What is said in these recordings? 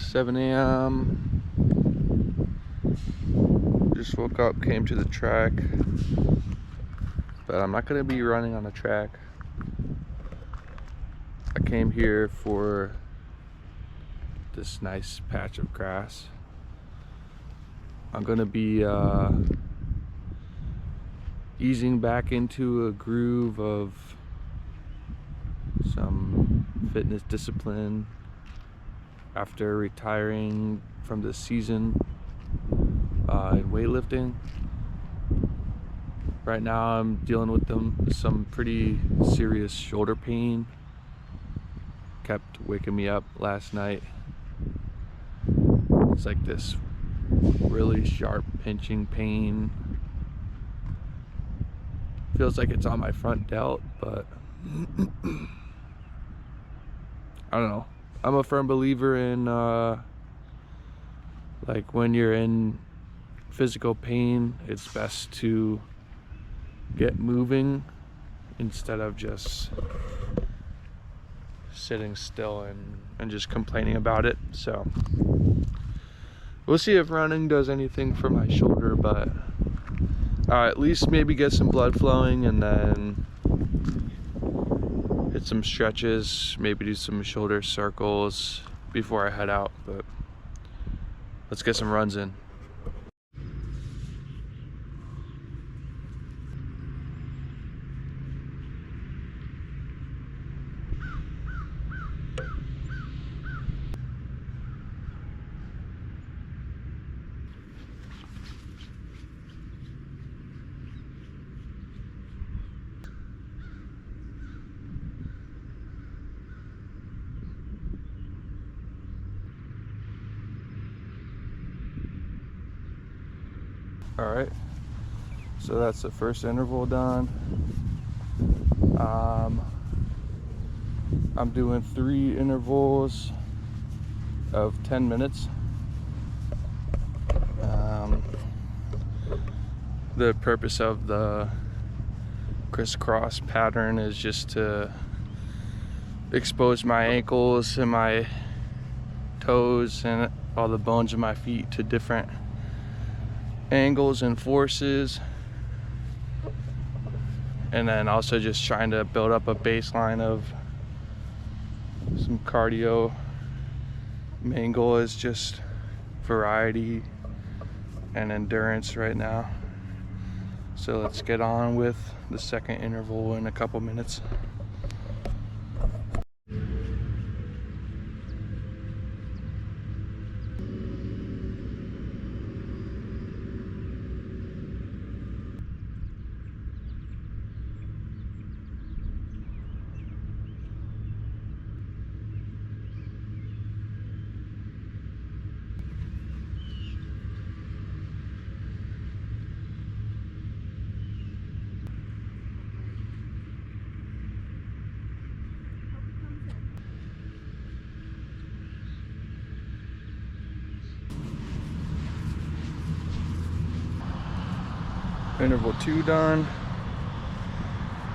7 a.m. Just woke up, came to the track, but I'm not gonna be running on the track. I came here for this nice patch of grass. I'm gonna be easing back into a groove of some fitness discipline after retiring from the season in weightlifting. Right now I'm dealing with some pretty serious shoulder pain. Kept waking me up last night. It's like this really sharp pinching pain. Feels like it's on my front delt, but I don't know. I'm a firm believer in like when you're in physical pain, it's best to get moving instead of just sitting still and just complaining about it. So we'll see if running does anything for my shoulder, but at least maybe get some blood flowing and then hit some stretches, maybe do some shoulder circles before I head out. But let's get some runs in. All right, so that's the first interval done. I'm doing 3 intervals of 10 minutes. The purpose of the crisscross pattern is just to expose my ankles and my toes and all the bones of my feet to different angles and forces, and then also just trying to build up a baseline of some cardio. Main goal is just variety and endurance right now. So let's get on with the second interval in a couple minutes. Interval 2 done.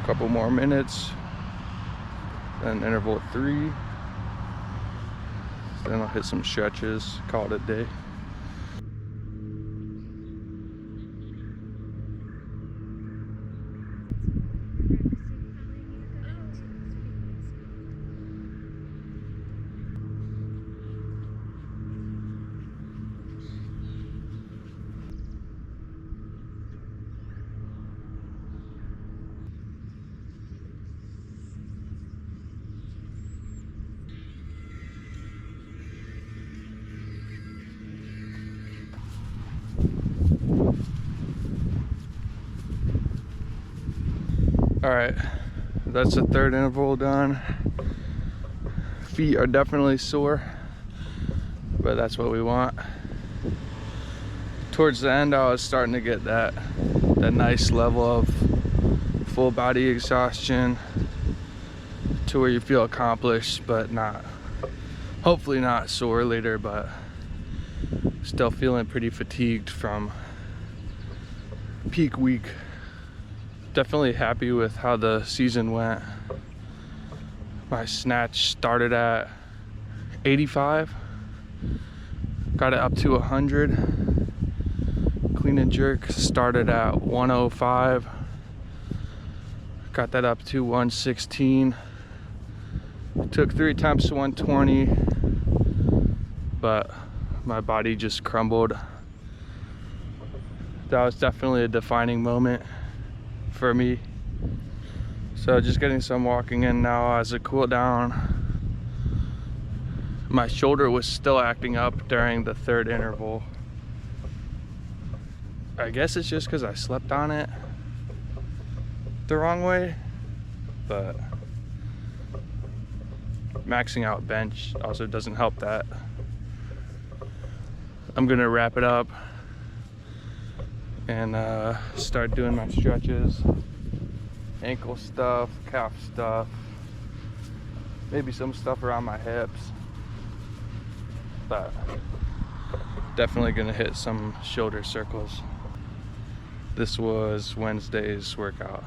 A couple more minutes. Then interval 3. Then I'll hit some stretches, call it a day. All right, that's the third interval done. Feet are definitely sore, but that's what we want. Towards the end, I was starting to get that nice level of full body exhaustion to where you feel accomplished, but hopefully not sore later, but still feeling pretty fatigued from peak week. Definitely happy with how the season went. My snatch started at 85 Got it up to 100. Clean and jerk started at 105. Got that up to 116. Took 3 attempts to 120, but my body just crumbled. That was definitely a defining moment for me. So just getting some walking in now as a cool down. My shoulder was still acting up during the 3rd interval. I guess it's just because I slept on it the wrong way, but maxing out bench also doesn't help that. I'm gonna wrap it up and start doing my stretches, ankle stuff, calf stuff, maybe some stuff around my hips, but definitely gonna hit some shoulder circles. This was Wednesday's workout.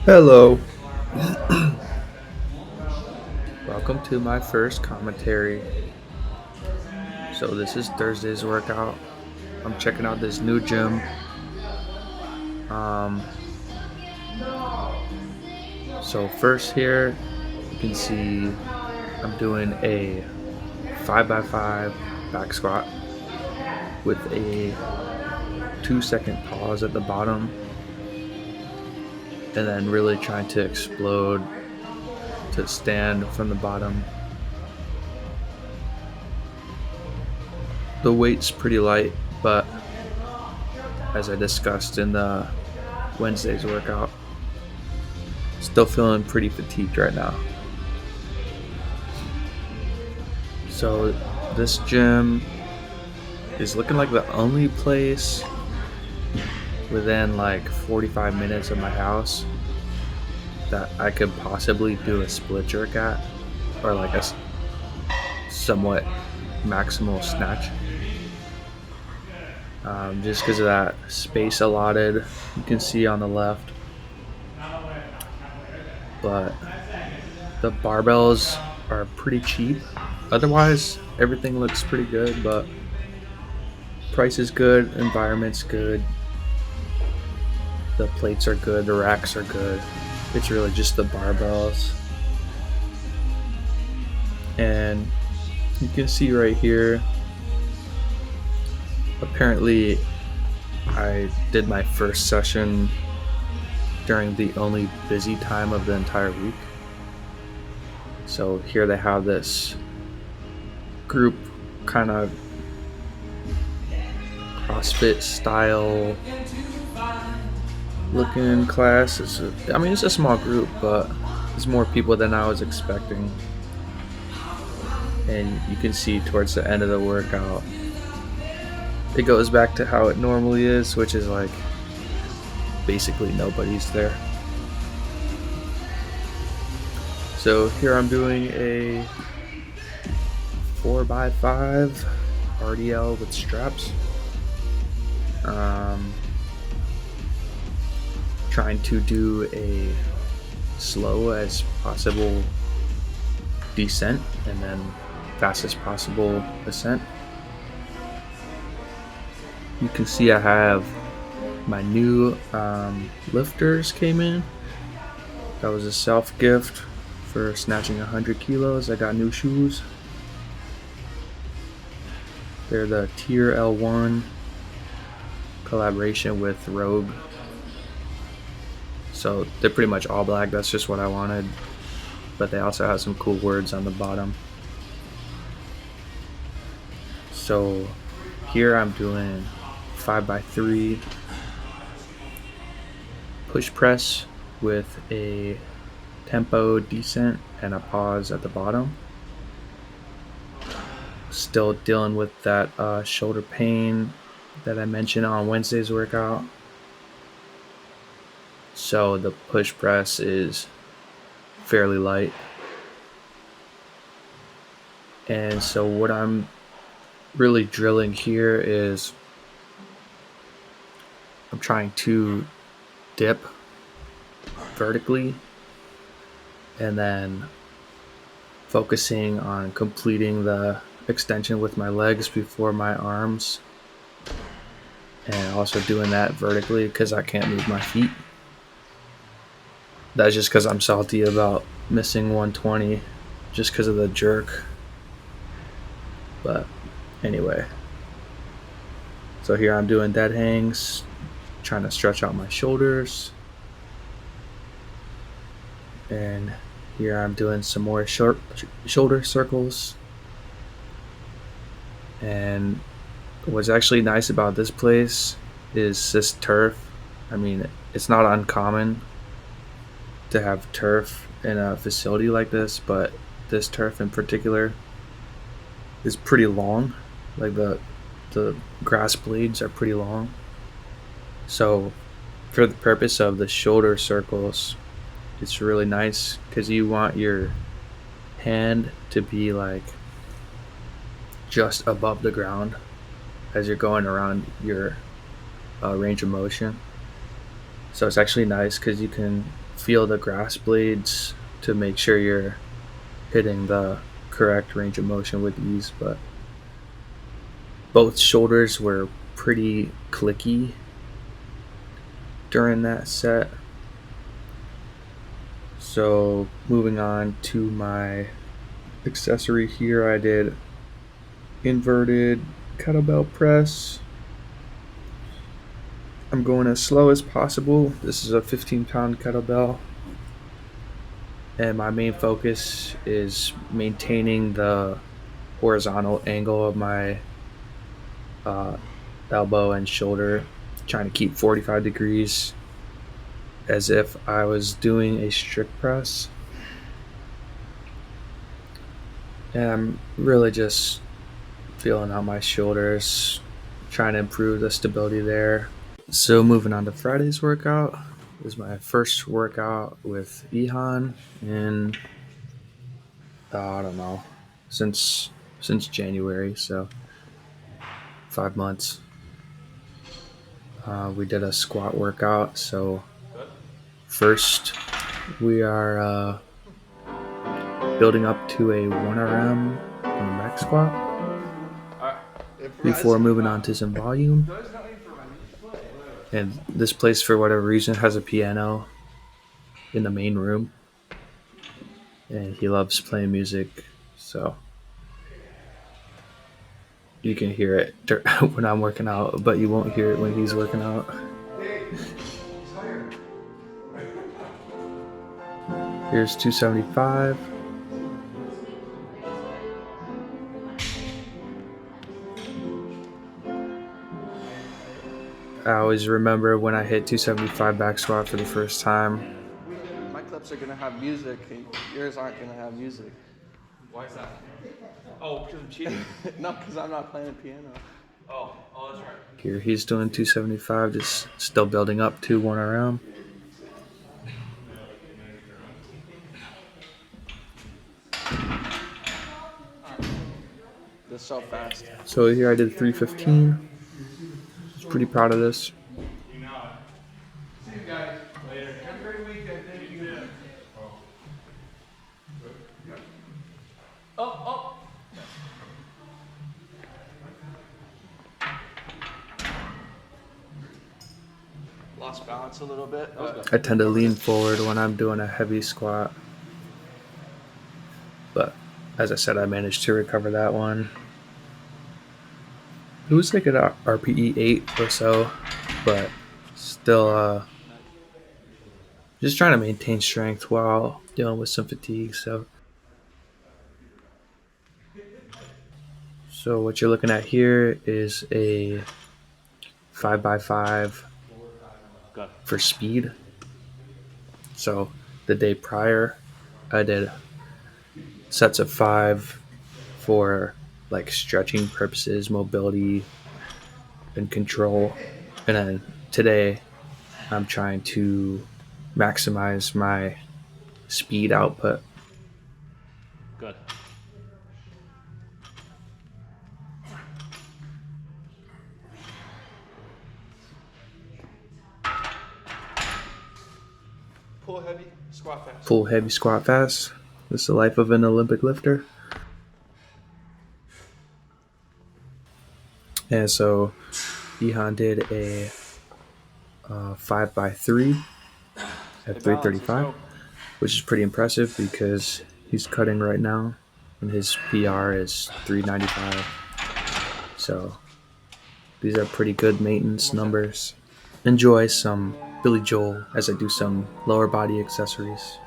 Hello. Welcome to my first commentary. So this is Thursday's workout. I'm checking out this new gym. So first here, you can see I'm doing a 5x5 back squat with a 2-second pause at the bottom, and then really trying to explode to stand from the bottom. The weight's pretty light, but as I discussed in the Wednesday's workout, still feeling pretty fatigued right now. So this gym is looking like the only place within like 45 minutes of my house that I could possibly do a split jerk at, or like a somewhat maximal snatch. Just because of that space allotted, you can see on the left. But the barbells are pretty cheap. Otherwise, everything looks pretty good, but price is good, environment's good. The plates are good, the racks are good. It's really just the barbells. And you can see right here, apparently I did my first session during the only busy time of the entire week. So here they have this group kind of CrossFit style looking class. It's a small group, but there's more people than I was expecting. And you can see towards the end of the workout, it goes back to how it normally is, which is like basically nobody's there. So here I'm doing a 4x5 RDL with straps. Trying to do a slow as possible descent and then fastest possible ascent. You can see I have my new lifters came in. That was a self gift for snatching 100 kilos. I got new shoes. They're the Tier L1 collaboration with Rogue. So they're pretty much all black. That's just what I wanted. But they also have some cool words on the bottom. So here I'm doing 5x3 push press with a tempo descent and a pause at the bottom. Still dealing with that shoulder pain that I mentioned on Wednesday's workout. So the push press is fairly light. And so what I'm really drilling here is I'm trying to dip vertically and then focusing on completing the extension with my legs before my arms, and also doing that vertically because I can't move my feet. That's just because I'm salty about missing 120 just because of the jerk. But anyway, so here I'm doing dead hangs, trying to stretch out my shoulders. And here I'm doing some more short shoulder circles. And what's actually nice about this place is this turf. I mean, it's not uncommon to have turf in a facility like this, but this turf in particular is pretty long. Like the grass blades are pretty long. So for the purpose of the shoulder circles, it's really nice because you want your hand to be like just above the ground as you're going around your range of motion. So it's actually nice because you can feel the grass blades to make sure you're hitting the correct range of motion with ease. But both shoulders were pretty clicky during that set. So moving on to my accessory here, I did inverted kettlebell press. I'm going as slow as possible. This is a 15-pound kettlebell, and my main focus is maintaining the horizontal angle of my elbow and shoulder, trying to keep 45 degrees as if I was doing a strict press. And I'm really just feeling out my shoulders, trying to improve the stability there. So moving on to Friday's workout. This is my first workout with Ihan in I don't know, since January, so 5 months. We did a squat workout. So first we are building up to a 1RM on the back squat before moving on to some volume. And this place, for whatever reason, has a piano in the main room, and he loves playing music, so you can hear it when I'm working out, but you won't hear it when he's working out. Here's 275. I always remember when I hit 275 back squat for the first time. My clips are gonna have music, and yours aren't gonna have music. Why is that? Oh, because I'm cheating? No, because I'm not playing the piano. Oh, that's right. Here he's doing 275, just still building up to 1RM. This is so fast. So here I did 315. I was pretty proud of this. See you guys later. Have a great weekend. Thank you. Oh. Lost balance a little bit. I tend to lean forward when I'm doing a heavy squat. But as I said, I managed to recover that one. It was like an RPE 8 or so, but still just trying to maintain strength while dealing with some fatigue. So So what you're looking at here is a 5x5 for speed. So the day prior, I did sets of 5 for like stretching purposes, mobility, and control. And then today, I'm trying to maximize my speed output. Good. Pull heavy, squat fast. Pull heavy, squat fast. This is the life of an Olympic lifter. And so Ihan did a 5x3 at 335, which is pretty impressive because he's cutting right now and his PR is 395. So these are pretty good maintenance numbers. Enjoy some Billy Joel as I do some lower body accessories.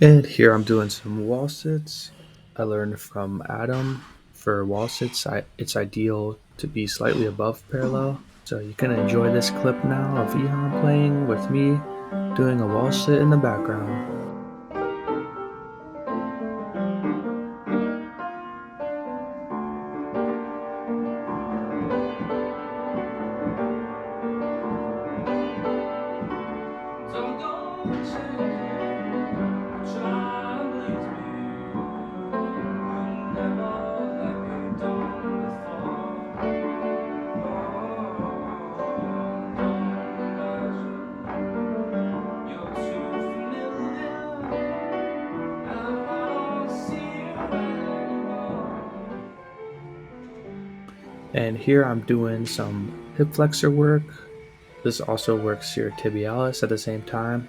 And here I'm doing some wall sits. I learned from Adam for wall sits, it's ideal to be slightly above parallel. So you can enjoy this clip now of Ihan playing with me doing a wall sit in the background. And here I'm doing some hip flexor work. This also works your tibialis at the same time.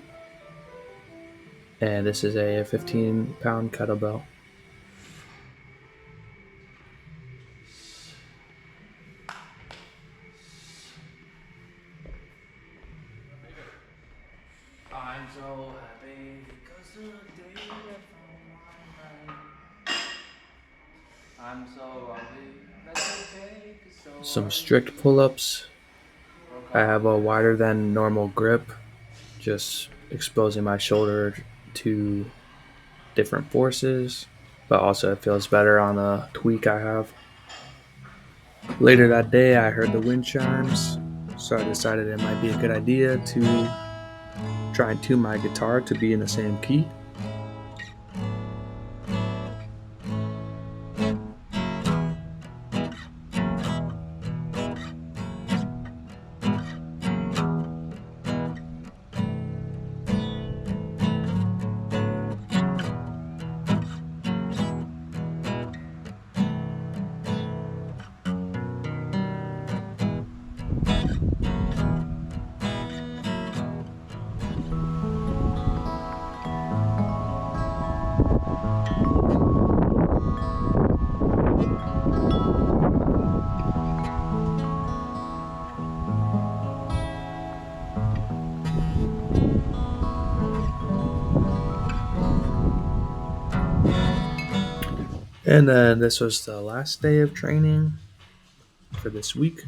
And this is a 15-pound kettlebell. I'm so happy because today I found my mind. I'm so happy that I take it so Some strict pull-ups. I have a wider than normal grip, just exposing my shoulder to different forces, but also it feels better on a tweak I have. Later that day, I heard the wind chimes, so I decided it might be a good idea to try and tune my guitar to be in the same key. And then this was the last day of training for this week.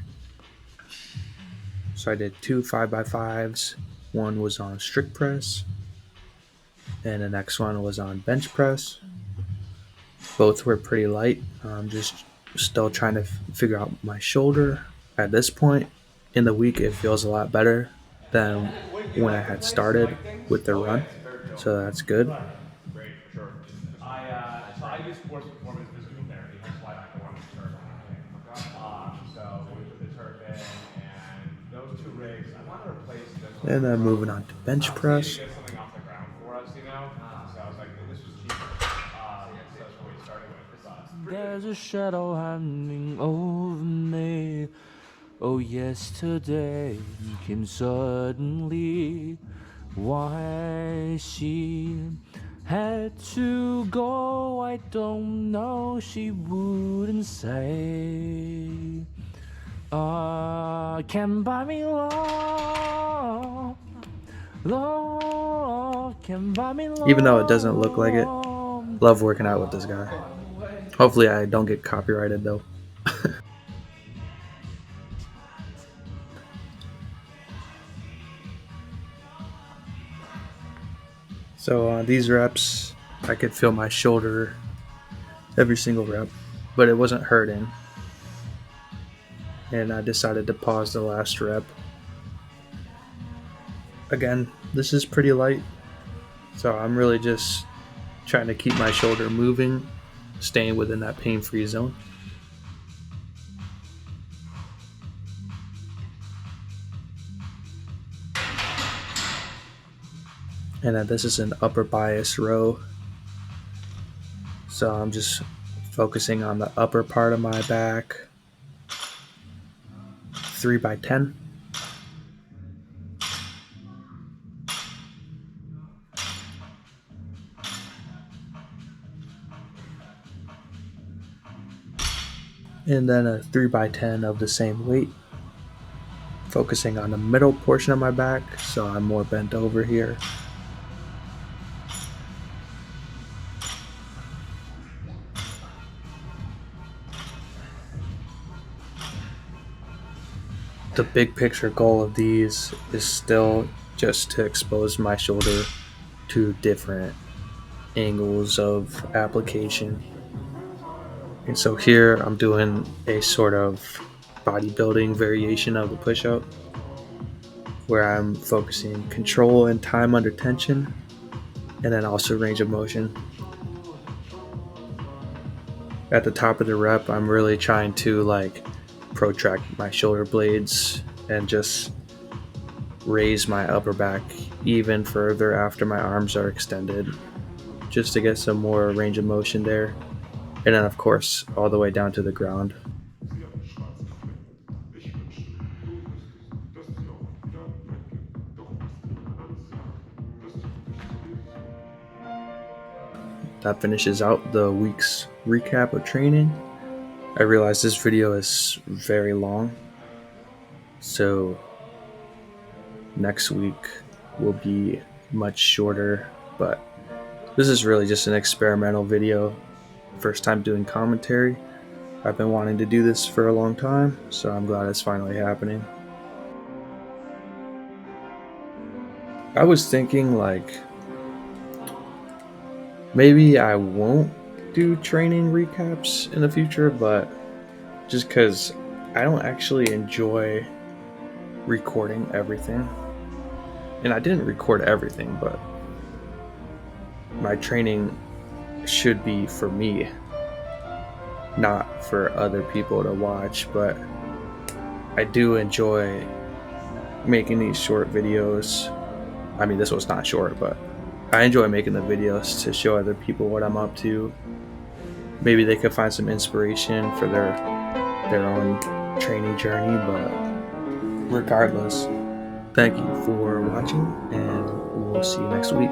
So I did 2 5x5s. One was on strict press, and the next one was on bench press. Both were pretty light. I'm just still trying to figure out my shoulder. At this point in the week, it feels a lot better than when I had started with the run. So that's good. Great, for sure. I use sports performance physical therapy. That's why I wanted the turf. So we put the turf in, and those two rigs, I want to replace them And then moving on to bench press. Get something off the ground for us, you know? So I was like, this was cheaper. So that's what we started with. There's a shadow hanging over me. Oh, yesterday came suddenly. Why she had to go, I don't know. She wouldn't say. Can buy me love. Love can buy me love. Even though it doesn't look like it, love working out with this guy. Hopefully I don't get copyrighted though. So on these reps, I could feel my shoulder every single rep, but it wasn't hurting. And I decided to pause the last rep. Again, this is pretty light, so I'm really just trying to keep my shoulder moving, staying within that pain-free zone. And then this is an upper bias row. So I'm just focusing on the upper part of my back. 3 by 10. And then a 3 by 10 of the same weight. Focusing on the middle portion of my back, so I'm more bent over here. The big picture goal of these is still just to expose my shoulder to different angles of application. And so here I'm doing a sort of bodybuilding variation of the push-up where I'm focusing control and time under tension, and then also range of motion. At the top of the rep, I'm really trying to protract my shoulder blades and just raise my upper back even further after my arms are extended, just to get some more range of motion there. And then of course all the way down to the ground. That finishes out the week's recap of training. I realize this video is very long, so next week will be much shorter, but this is really just an experimental video. First time doing commentary. I've been wanting to do this for a long time, so I'm glad it's finally happening. I was thinking maybe I won't do training recaps in the future, but just because I don't actually enjoy recording everything. And I didn't record everything, but my training should be for me, not for other people to watch. But I do enjoy making these short videos. I mean, this was not short, but I enjoy making the videos to show other people what I'm up to. Maybe they could find some inspiration for their own training journey, but regardless, thank you for watching, and we'll see you next week.